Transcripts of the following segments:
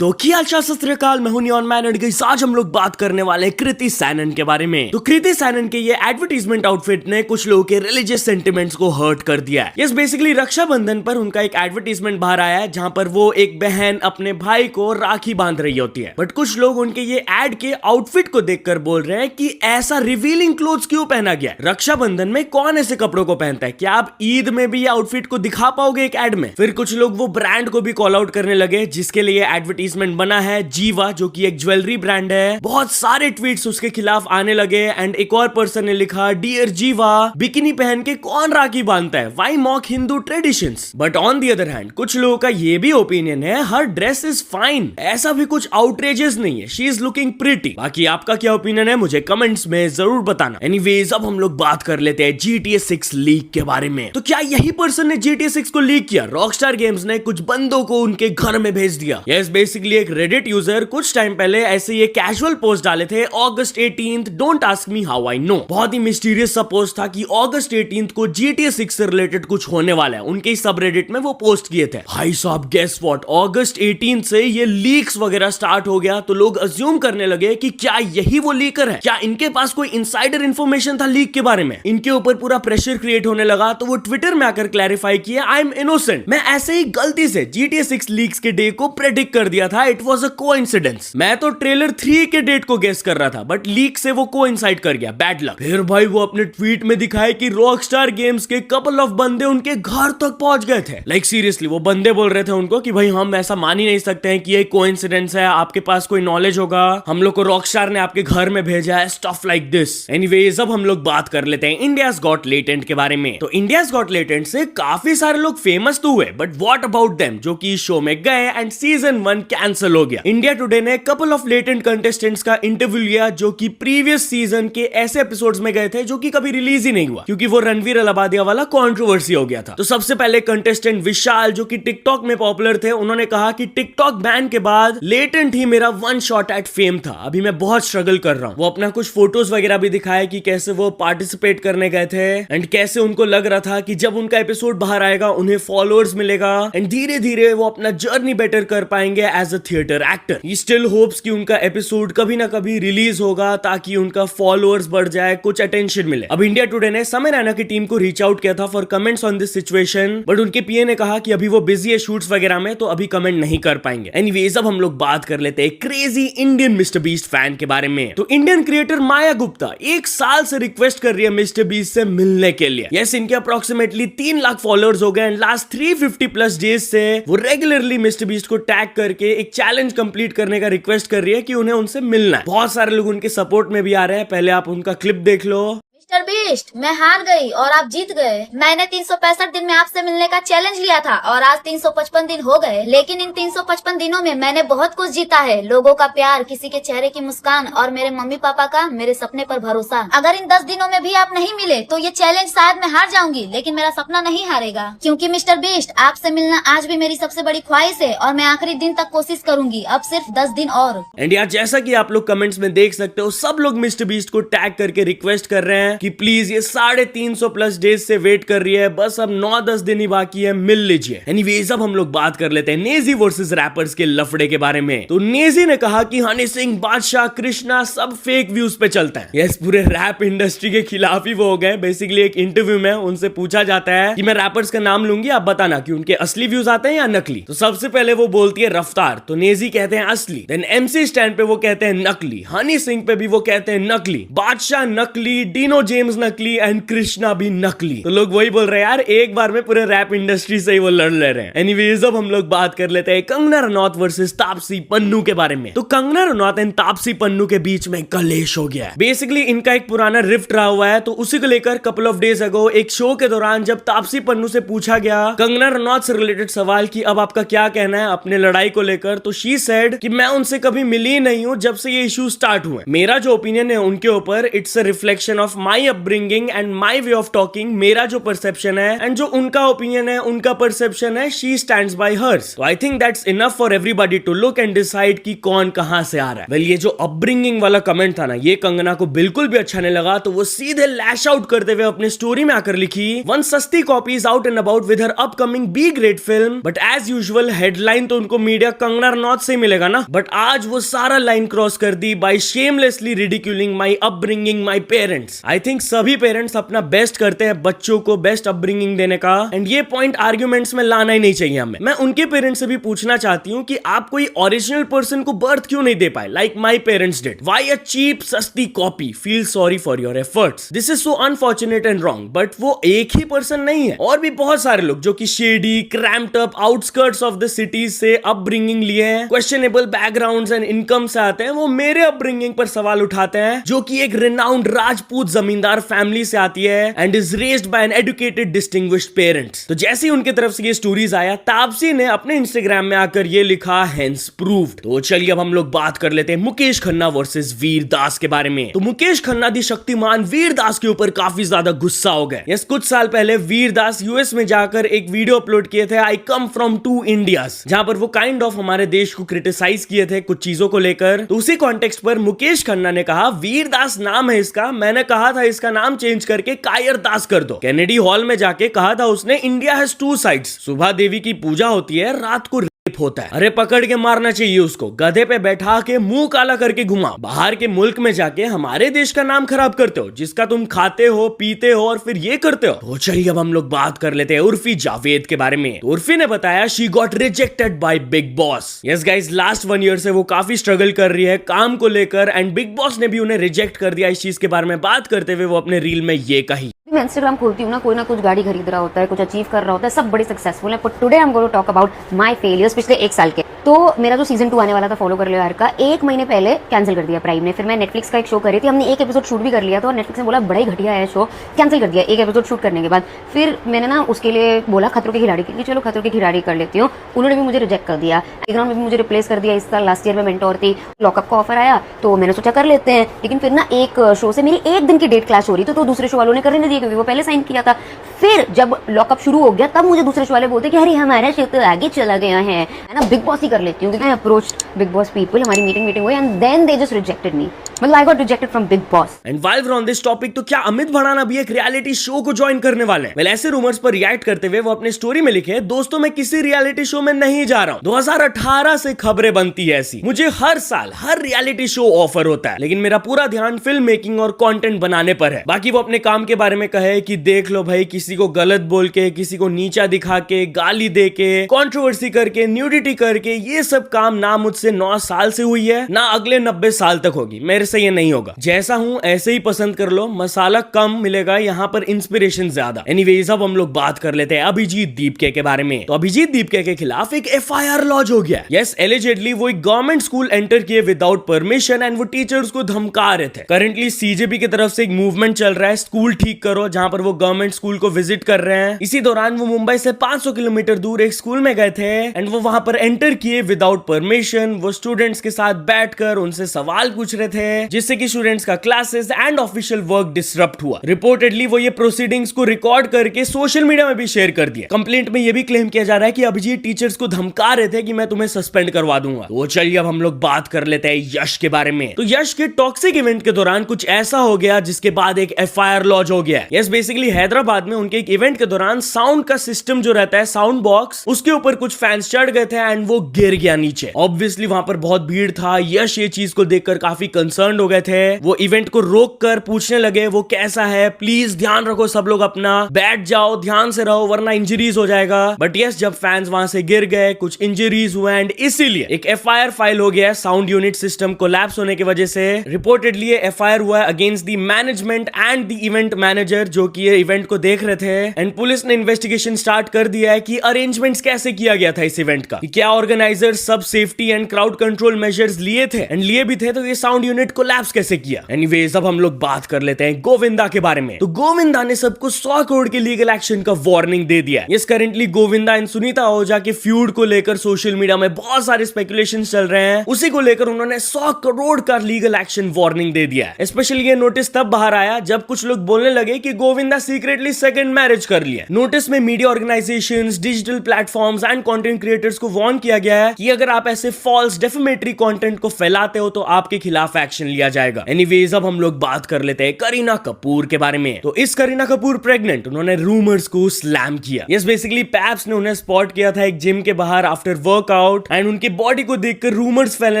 तो क्या हाल सत श्री अकाल, मैं हूं नियॉन मैन और गाइस आज हम लोग बात करने वाले हैं कृति सैनन के बारे में। तो कृति सैनन के ये एडवर्टीजमेंट आउटफिट ने कुछ लोगों के रिलीजियस सेंटिमेंट्स को हर्ट कर दिया है। यस, बेसिकली रक्षाबंधन पर उनका एक एडवर्टीजमेंट बाहर आया है जहां पर वो एक बहन अपने भाई को राखी बांध रही होती है। बट कुछ लोग उनके ये एड के आउटफिट को देखकर बोल रहे हैं कि ऐसा रिवीलिंग क्लोथ्स क्यों पहना गया? रक्षाबंधन में कौन ऐसे कपड़ों को पहनता है? क्या आप ईद में भी ये आउटफिट को दिखा पाओगे एक एड में? फिर कुछ लोग वो ब्रांड को भी कॉल आउट करने लगे जिसके लिए एडवर्टीजमेंट बना है, जीवा, जो कि एक ज्वेलरी ब्रांड है। बहुत सारे ट्वीट्स उसके खिलाफ आने लगे एंड एक और पर्सन ने लिखा, डियर जीवा, बिकिनी पहन के कौन राखी बांधता है? Why mock Hindu traditions? But on the other hand कुछ लोगों का ये भी ओपिनियन है, हर ड्रेस इज फाइन, ऐसा भी कुछ आउटरेजेस नहीं है, शी इज लुकिंग प्रिटी। बाकी आपका क्या ओपिनियन है मुझे कमेंट्स में जरूर बताना। एनीवेज, अब हम लोग बात कर लेते हैं GTA 6 लीक के बारे में। तो क्या यही पर्सन ने GTA 6 को लीक किया? रॉकस्टार गेम्स ने कुछ बंदों को उनके घर में भेज दिया। यस, बेसिकली एक रेडिट यूजर कुछ टाइम पहले ऐसे ये कैजुअल पोस्ट डाले थे, August 18th, don't ask me how I know. बहुत ही मिस्टीरियस सा पोस्ट था कि August 18th को GTA 6 से रिलेटेड कुछ होने वाला है। उनके सबरेडिट में वो पोस्ट किए थे। भाई साहब, गेस व्हाट, August 18th से ये लीक्स वगैरह स्टार्ट हो गया तो लोग अज्यूम करने लगे कि क्या यही वो लीकर है? क्या इनके पास कोई इनसाइडर इंफॉर्मेशन था लीक के बारे में? इनके ऊपर पूरा प्रेशर क्रिएट होने लगा तो वो ट्विटर में आकर क्लैरिफाई किया, आई एम इनोसेंट, मैं ऐसे ही गलती से GTA 6 लीक्स के डे को प्रेडिक्ट कर दिया था, इट वाज अ कोइंसिडेंस। मैं तो ट्रेलर 3 के डेट को गेस कर रहा था बट लीक से वो कोइंसाइड कर गया, बैड लक। फिर भाई वो अपने ट्वीट में दिखाए कि रॉकस्टार गेम्स के कपल ऑफ बंदे उनके घर तक पहुंच गए थे। लाइक सीरियसली, वो बंदे बोल रहे थे उनको कि भाई हम ऐसा मान ही नहीं सकते हैं कि ये कोइंसिडेंस है, आपके पास कोई नॉलेज होगा, हम लोग को रॉकस्टार ने आपके घर में भेजा है, स्टफ लाइक दिस। एनीवेज, अब हम लोग बात कर लेते हैं इंडियाज गॉट लेटेंट के बारे में। तो इंडियाज गॉट लेटेंट से काफी सारे लोग फेमस तो हुए बट व्हाट अबाउट देम, जो कि शो में गए एंड सीजन 1 कैंसिल हो गया। इंडिया टुडे ने कपल ऑफ लेटेंट कंटेस्टेंट्स का इंटरव्यू लिया जो कि प्रीवियस सीजन के ऐसे एपिसोड्स में गए थे जो कि कभी रिलीज ही नहीं हुआ क्योंकि वो रणवीर अलाबादिया वाला कंट्रोवर्सी हो गया था। तो सबसे पहले कंटेस्टेंट विशाल, जो कि टिकटॉक में पॉपुलर थे, उन्होंने कहा कि टिकटॉक बैन के बाद लेटेंट ही मेरा वन शॉट एट फेम था, अभी मैं बहुत स्ट्रगल कर रहा हूं। वो अपना कुछ फोटोज वगैरह भी दिखाए कि कैसे वो पार्टिसिपेट करने गए थे एंड कैसे उनको लग रहा था कि जब उनका एपिसोड बाहर आएगा उन्हें फॉलोअर्स मिलेगा एंड धीरे धीरे वो अपना जर्नी बेटर कर पाएंगे as a theatre actor. He still hopes कि उनका एपिसोड कभी ना कभी रिलीज होगा ताकि उनका फॉलोअर्स बढ़ जाए, कुछ अटेंशन मिले। अब इंडिया टुडे ने समय रैना की टीम को रीच आउट किया था for comments on this situation but उनके पीए ने कहा कि अभी वो बिजी है शूट्स वगैरह में तो अभी कमेंट नहीं कर पाएंगे। एनीवेज, अब हम लोग बात कर लेते हैं crazy Indian mister beast fan के बारे में। तो इंडियन क्रिएटर माया गुप्ता 1 साल से रिक्वेस्ट कर रही है मिस्टर बीस्ट से मिलने के लिए। यस, इनके अप्रोक्सीमेटली 3 लाख फॉलोअर्स हो गए एंड लास्ट 350 प्लस डेज से वो रेगुलरली मिस्टर बीस्ट को टैग करके एक चैलेंज कंप्लीट करने का रिक्वेस्ट कर रही है कि उन्हें उनसे मिलना है। बहुत सारे लोग उनके सपोर्ट में भी आ रहे हैं, पहले आप उनका क्लिप देख लो। मिस्टर बीस्ट, मैं हार गई और आप जीत गए। मैंने 365 दिन में आपसे मिलने का चैलेंज लिया था और आज 355 दिन हो गए, लेकिन इन 355 दिनों में मैंने बहुत कुछ जीता है। लोगों का प्यार, किसी के चेहरे की मुस्कान और मेरे मम्मी पापा का मेरे सपने पर भरोसा। अगर इन 10 दिनों में भी आप नहीं मिले तो ये चैलेंज शायद मैं हार जाऊंगी, लेकिन मेरा सपना नहीं हारेगा क्योंकि मिस्टर बीस्ट, आपसे मिलना आज भी मेरी सबसे बड़ी ख्वाहिश है और मैं आखिरी दिन तक कोशिश करूंगी। अब सिर्फ 10 दिन और। एंड यार, जैसा कि आप लोग कमेंट्स में देख सकते हो, सब लोग मिस्टर बीस्ट को टैग करके रिक्वेस्ट कर रहे हैं कि प्लीज, ये 350 प्लस डेज से वेट कर रही है, बस अब 9-10 दिन ही बाकी है, मिल लीजिए। एनीवेज, अब हम लोग बात कर लेते हैं नेजी वर्सेस रैपर्स के लफड़े के बारे में। तो नेजी ने कहा कि हनी सिंह, बादशाह, कृष्णा सब फेक व्यूज पे चलता है। यस, पूरे रैप इंडस्ट्री के खिलाफ ही वो हो गए। बेसिकली एक इंटरव्यू में उनसे पूछा जाता है कि मैं रैपर्स का नाम लूंगी, आप बताना कि उनके असली व्यूज आते हैं या नकली। तो सबसे पहले वो बोलती है रफ्तार, तो नेजी कहते हैं असली। देन MC स्टैंड पे वो कहते हैं नकली, हनी सिंह पे भी वो कहते हैं नकली, बादशाह नकली, डिनो जेम्स नकली एंड कृष्णा भी नकली। तो लोग वही बोल रहे हैं यार, एक बार में पूरे रैप इंडस्ट्री से ही वो लड़ ले रहे हैं। एनीवेज, अब हम लोग बात कर लेते हैं कंगना रनौत वर्सेस तापसी पन्नू के बारे में। तो कंगना रनौत एंड तापसी पन्नू के बीच में कलेश हो गया है। बेसिकली इनका एक पुराना रिफ्ट रहा हुआ है, तो उसी को लेकर कपल ऑफ डेज अगो एक शो के दौरान जब तापसी पन्नू से पूछा गया कंगना रनौत से रिलेटेड सवाल कि अब आपका क्या कहना है अपने लड़ाई को लेकर, तो शी सेड कि मैं उनसे कभी मिली नहीं हूं जब से ये इशू स्टार्ट हुए। मेरा जो ओपिनियन है उनके ऊपर, it's a reflection of my my upbringing and my way of talking, मेरा जो परसेप्शन है एंड जो उनका ओपिनियन है, उनका परसेप्शन है, she stands by hers. I think that's enough for everybody to look and decide कि कौन कहां से आ रहा है। वेल, ये जो अपब्रिंगिंग वाला कमेंट था ना, ये कंगना को बिल्कुल भी अच्छा नहीं लगा, तो वो सीधे लैश आउट करते हुए अपने स्टोरी में आकर लिखी, वन सस्ती copy is out and about with her upcoming be great film, but as usual headline तो उनको मीडिया कंगना रनौत से मिलेगा ना, बट आज वो सारा लाइन क्रॉस कर दी by shamelessly ridiculing my upbringing, my parents. I think सभी पेरेंट्स अपना बेस्ट करते हैं बच्चों को बेस्ट अपब्रिंगिंग देने का, एंड ये पॉइंट आर्ग्यूमेंट्स में लाना ही नहीं चाहिए हमें। मैं उनके पेरेंट्स से भी पूछना चाहती हूँ कि आप कोई ओरिजिनल पर्सन को बर्थ क्यों नहीं दे पाए, like my parents did. Why a cheap सस्ती copy? Feel sorry for your efforts. This is so unfortunate and wrong, but वो एक ही पर्सन नहीं है, और भी बहुत सारे लोग जो कि shady, cramped up outskirts of the cities से अपब्रिंगिंग लिए हैं, क्वेश्चनेबल बैकग्राउंड्स एंड इनकम से आते हैं, वो मेरे अपब्रिंगिंग पर सवाल उठाते हैं, जो कि एक रिनाउंड राजपूत जमींदार फैमिली से आती है and is raised bye an educated distinguished parents. तो जैसे ही उनकी तरफ से ये स्टोरीज आया, तापसी ने अपने इंस्टाग्राम में आकर ये लिखा, हेंस प्रूव्ड। तो चलिए अब हम लोग बात कर लेते हैं मुकेश खन्ना वर्सेस वीर दास के बारे में। तो मुकेश खन्ना दी शक्तिमान वीर दास के ऊपर काफी ज्यादा गुस्सा हो गए। यस, कुछ साल पहले वीर दास यूएस में जाकर एक वीडियो अपलोड किए थे, आई कम फ्रॉम टू इंडियाज, जहां पर वो काइंड ऑफ हमारे देश को क्रिटिसाइज किए थे कुछ चीजों को लेकर। तो उसी कॉन्टेक्स्ट पर मुकेश खन्ना ने कहा, वीर दास नाम है इसका, मैंने कहा था इसका नाम चेंज करके कायर दास कर दो। कैनेडी हॉल में जाके कहा था उसने, इंडिया हैज टू साइड्स। सुबह देवी की पूजा होती है, रात को होता है, अरे पकड़ के मारना चाहिए उसको, गधे पे बैठा के मुंह काला करके घुमा। बाहर के मुल्क में जाके हमारे देश का नाम खराब करते हो, जिसका तुम खाते हो, पीते हो और फिर ये करते हो। तो चलिए अब हम लोग बात कर लेते हैं उर्फी जावेद के बारे में। तो उर्फी ने बताया, she got rejected by big boss. Yes guys, last 1 year से वो काफी स्ट्रगल कर रही है काम को लेकर, एंड बिग बॉस ने भी उन्हें रिजेक्ट कर दिया। इस चीज के बारे में बात करते हुए वो अपने रील में ये कही, मैं इंस्टाग्राम खोलती हूँ ना, कोई ना कुछ गाड़ी खरीद रहा होता है, कुछ अचीव कर रहा होता है, सब बड़े सक्सेसफुल है। But today I am going to talk about my failures पिछले 1 साल के। तो मेरा जो सीजन 2 आने वाला था फॉलो कर लो यार का, 1 महीने पहले कैंसिल कर दिया प्राइम ने। फिर मैं नेटफ्लिक्स का एक शो कर रही थी, हमने 1 एपिसोड शूट भी कर लिया था, और नेटफ्लिक्स ने बोला बड़ा ही घटिया है शो, कैंसिल कर दिया 1 एपिसोड शूट करने के बाद। फिर मैंने ना उसके लिए बोला खतरों के खिलाड़ी के लिए, चलो खतरों के खिलाड़ी कर लेती हूँ, उन्होंने भी मुझे रिजेक्ट कर दिया। टेलीग्राम में भी मुझे रिप्लेस कर दिया। इस साल लास्ट ईयर में मेंटोर थी, लॉकअप का ऑफर आया तो मैंने सोचा कर लेते हैं, लेकिन फिर ना एक शो से मेरी 1 दिन की डेट क्लैश हो रही थी, तो दूसरे शो वालों ने करने नहीं दिया क्योंकि वो पहले साइन किया था। फिर जब लॉकअप शुरू हो गया तब मुझे दूसरे शो वाले बोलते कि अरे हमारा शो तो आगे चला गया है, मैं ना बिग बॉस ही कर लेती हूँ, क्योंकि मैं अप्रोच्ड बिग बॉस पीपल, हमारी मीटिंग हुई and then they just rejected me. मतलब I got rejected from Big Boss. And while we are on this topic, तो क्या अमित भड़ाना भी एक रियलिटी शो को ज्वाइन करने वाले हैं? वेल, ऐसे रूमर्स पर रिएक्ट करते हुए वो अपने स्टोरी में लिखे, दोस्तों मैं किसी रियलिटी शो में नहीं जा रहा हूँ, 2018 से खबरें बनती है ऐसी, मुझे हर साल हर रियलिटी शो ऑफर होता है, लेकिन मेरा पूरा ध्यान फिल्म मेकिंग और कंटेंट बनाने पर है। बाकी वो अपने काम के बारे में कहे कि देख लो भाई, किसी को गलत बोल के, किसी को नीचा दिखा के, गाली दे के, कंट्रोवर्सी करके, न्यूडिटी करके, ये सब काम ना मुझसे 9 साल से हुई है, ना अगले 90 साल तक होगी। मेरे से ये नहीं होगा, जैसा हूं ऐसे ही पसंद कर लो, मसाला कम मिलेगा, यहाँ पर इंस्पिरेशन ज्यादा। एनीवेज, अब हम लोग बात कर लेते हैं अभिजीत दीपके के बारे में। तो अभिजीत दीपके के खिलाफ एक FIR लॉन्च हो गया। यस, एलिजेडली वो एक गवर्नमेंट स्कूल एंटर किए विदाउट परमिशन, एंड वो टीचर्स को धमका रहे थे। करंटली CJP की तरफ से एक मूवमेंट चल रहा है, स्कूल ठीक करो, जहां पर वो गवर्नमेंट स्कूल को विजिट कर रहे हैं। इसी दौरान वो मुंबई से 500 किलोमीटर दूर एक स्कूल में गए थे, एंड वो वहां पर एंटर किए विदाउट परमिशन। वो स्टूडेंट्स के साथ बैठकर उनसे सवाल पूछ रहे थे, जिससे कि स्टूडेंट्स का classes and official work disrupt हुआ। रिपोर्टेडली वो ये प्रोसीडिंग्स को रिकॉर्ड करके सोशल मीडिया में भी शेयर कर दिया। कंप्लेंट में ये भी क्लेम किया जा रहा है कि अभिजीत टीचर्स को धमका रहे थे कि मैं तुम्हें सस्पेंड करवा दूंगा। तो चलिए अब हम लोग बात कर लेते हैं यश के बारे में। तो यश के टॉक्सिक इवेंट के दौरान कुछ ऐसा हो गया जिसके बाद एक FIR लॉन्च हो गया। यस, बेसिकली हैदराबाद में उनके एक इवेंट के दौरान साउंड का सिस्टम जो रहता है, साउंड बॉक्स, उसके ऊपर कुछ फैंस चढ़ गए थे एंड वो गिर गया नीचे। ऑब्वियसली वहां पर बहुत भीड़ था। यश ये चीज को देखकर काफी कंसर्न हो गए थे। वो इवेंट को रोक कर पूछने लगे वो कैसा है, प्लीज ध्यान रखो सब लोग, अपना बैठ जाओ, ध्यान से रहो वरना इंजरीज हो जाएगा। बट यस, जब फैंस वहां से गिर गए, कुछ इंजरीज हुए एंड इसीलिए एक FIR फाइल हो गया साउंड यूनिट सिस्टम कोलैप्स होने की वजह से। रिपोर्टेडली ये FIR हुआ है against the management and the event manager जो कि ये इवेंट को देख रहे थे। एंड पुलिस ने इन्वेस्टिगेशन स्टार्ट कर दिया है कि अरेंजमेंट्स कैसे किया गया था इस इवेंट का, कि क्या ऑर्गेनाइजर ऑर्गेनाइजर सब safety and crowd control measures लिए थे एंड लिए भी थे, तो ये साउंड यूनिट कोलैप्स कैसे किया? एनीवेज अब हम लोग बात कर लेते हैं गोविंदा के बारे में। तो गोविंदा ने सबको 100 करोड़ के लीगल एक्शन का वार्निंग दे दिया। Yes, currently Govinda and Sunita Ahuja के फ्यूड को लेकर सोशल मीडिया में बहुत सारे स्पेकुलेशंस चल रहे हैं। उसी को लेकर उन्होंने 100 करोड़ का लीगल एक्शन वार्निंग दे दिया है। स्पेशली ये नोटिस तब बाहर आया जब कुछ लोग बोलने लगे कि गोविंदा सीक्रेटली सेकंड मैरिज कर लिया। नोटिस में media organisations, digital platforms and content creators को वार्न किया गया है कि अगर आप ऐसे फॉल्स डेफेमेटरी कंटेंट को फैलाते हो तो आपके खिलाफ एक्शन लिया जाएगा। एनीवेज अब हम लोग बात कर लेते हैं करीना कपूर के बारे में। तो इस करीना कपूर प्रेग्नेंट, उन्होंने रूमर्स को स्लैम किया। यस, बेसिकली पैप्स ने उन्हें स्पॉट किया था एक जिम के बाहर आफ्टर वर्कआउट एंड उनकी बॉडी को देखकर रूमर्स फैलने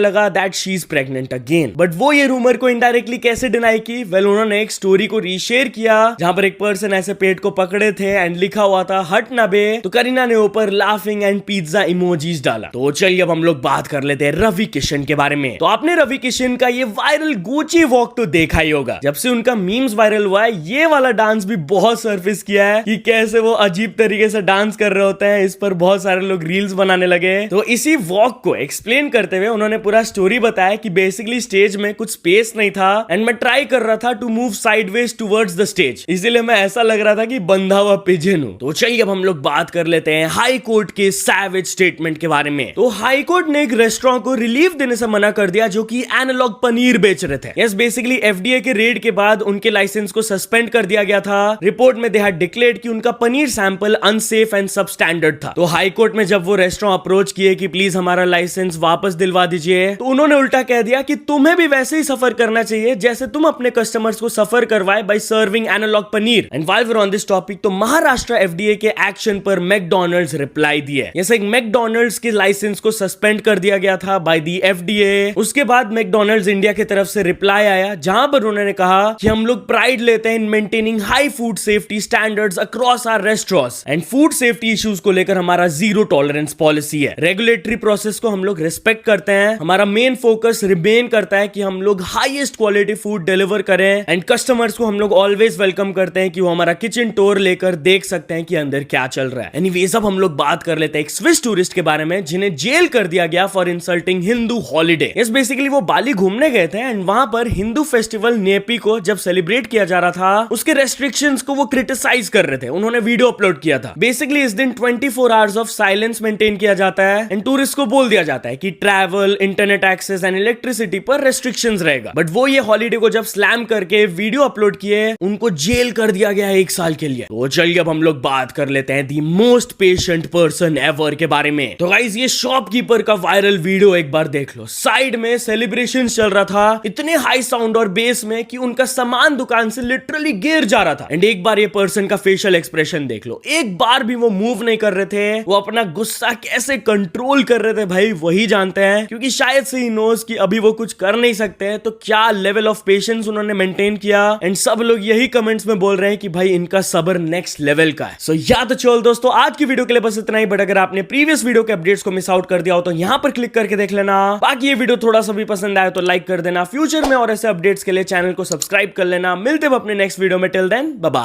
लगा that she is pregnant again. But वो ये रूमर को इनडायरेक्टली कैसे डिनाई की? वेल, उन्होंने एक स्टोरी को रीशेयर किया जहां पर एक पर्सन ऐसे पेट को पकड़े थे एंड लिखा हुआ था हट ना बे। तो करीना ने ऊपर लाफिंग एंड पिज्जा इमोजीज डाला। तो चलिए अब हम लोग बात कर लेते हैं रवि किशन के बारे में। तो आपने रवि किशन का ये वायरल गुची वॉक तो देखा ही होगा। जब से उनका मीम्स वायरल हुआ है, ये वाला डांस भी बहुत सरफेस किया है कि कैसे वो अजीब तरीके से डांस कर रहे होते हैं। इस पर बहुत सारे लोग रील्स बनाने लगे। तो इसी वॉक को एक्सप्लेन करते हुए उन्होंने पूरा स्टोरी बताया कि बेसिकली स्टेज में कुछ स्पेस नहीं था एंड मैं ट्राई कर रहा था to move sideways towards the stage, इसीलिए मैं ऐसा लग रहा था कि बंधा हुआ पिजन हूं। तो चलिए अब हम लोग बात कर लेते हैं हाई कोर्ट के सैवेज स्टेटमेंट के बारे में। तो हाई कोर्ट ने एक रेस्टोरेंट को रिलीफ देने से मना कर दिया जो कि एनालॉग पनीर बेच रहे थे। यस, बेसिकली एफडीए के रेड के बाद उनके लाइसेंस को सस्पेंड कर दिया गया था। रिपोर्ट में दे हैड डिक्लेयर्ड कि उनका paneer sample unsafe and substandard था। तो हाई कोर्ट में जब वो रेस्टोरेंट अप्रोच किए कि प्लीज हमारा लाइसेंस वापस दिलवा दीजिए, तो उन्होंने उल्टा कह दिया कि तुम्हें भी वैसे ही सफर करना चाहिए जैसे तुम अपने कस्टमर्स को सफर करवाए by serving analogue paneer. And while we are on this topic, तो महाराष्ट्र एफडीए के एक्शन पर मैकडॉनल्ड्स रिप्लाई दिया। जैसे मैकडॉनल्ड्स के लाइसेंस को सस्पेंड कर दिया गया था बाय द एफडीए। उसके बाद मैकडॉनल्ड्स इंडिया की तरफ से रिप्लाई आया जहां पर उन्होंने कहा कि हम लोग प्राइड लेते हैं in maintaining high food safety standards across our restaurants and food safety issues को लेकर हमारा जीरो टॉलरेंस पॉलिसी है। रेगुलेटरी प्रोसेस को हम लोग रिस्पेक्ट करते हैं। हमारा मेन फोकस रिमेन करता है कि हम लोग हाईएस्ट क्वालिटी फूड डिलीवर करें एंड कस्टमर्स को हम लोग ऑलवेज वेलकम करते हैं कि वो हमारा किचन टूर लेकर देख सकते हैं कि अंदर क्या चल रहा है। एनीवेज अब हम लोग बात कर लेते हैं एक स्विस टूरिस्ट के बारे में जिन्हें जेल कर दिया गया for insulting Hindu holiday. Yes, basically वो बाली घूमने गए थे एंड वहां पर हिंदू फेस्टिवल नेपी को जब सेलिब्रेट किया जा रहा था, उसके रेस्ट्रिक्शंस को वो क्रिटिसाइज कर रहे थे। उन्होंने वीडियो अपलोड किया था। बेसिकली इस दिन 24 आवर्स ऑफ साइलेंस मेंटेन किया जाता है एंड टूरिस्ट को बोल दिया जाता है कि travel, internet access and electricity पर रेस्ट्रिक्शंस रहेगा। बट वो ये हॉलिडे को जब स्लैम करके वीडियो अपलोड किए, उनको जेल कर दिया गया 1 साल के लिए। तो चलिए अब हम लोग बात कर लेते हैं the most patient person ever के बारे में। तो गाइस, ये शॉपकीपर का वायरल वीडियो एक बार देख लो। साइड में सेलिब्रेशन चल रहा था इतने हाई साउंड और बेस में कि उनका सामान दुकान से लिटरली गिर जा रहा था। एंड एक बार ये पर्सन का फेशियल एक्सप्रेशन देख लो, एक बार भी वो मूव नहीं कर रहे थे। वो अपना गुस्सा कैसे कंट्रोल कर रहे थे भाई वही जानते हैं, क्योंकि शायद से ही नोज कि अभी वो कुछ कर नहीं सकते। तो क्या लेवल ऑफ पेशेंस उन्होंने मेंटेन किया एंड सब लोग यही कमेंट्स में बोल रहे हैं कि भाई इनका सब्र नेक्स्ट लेवल का है। सो या तो चल दोस्तों, आज की वीडियो के लिए बस इतना ही। बट अगर आपने प्रीवियस वीडियो के अपडेट्स को मिस आउट कर दिया हो तो यहां पर क्लिक करके देख लेना। बाकी ये वीडियो थोड़ा सा भी पसंद आया तो लाइक कर देना। फ्यूचर में और ऐसे अपडेट्स के लिए चैनल को सब्सक्राइब कर लेना। मिलते हैं अपने नेक्स्ट वीडियो में। Till then bye bye.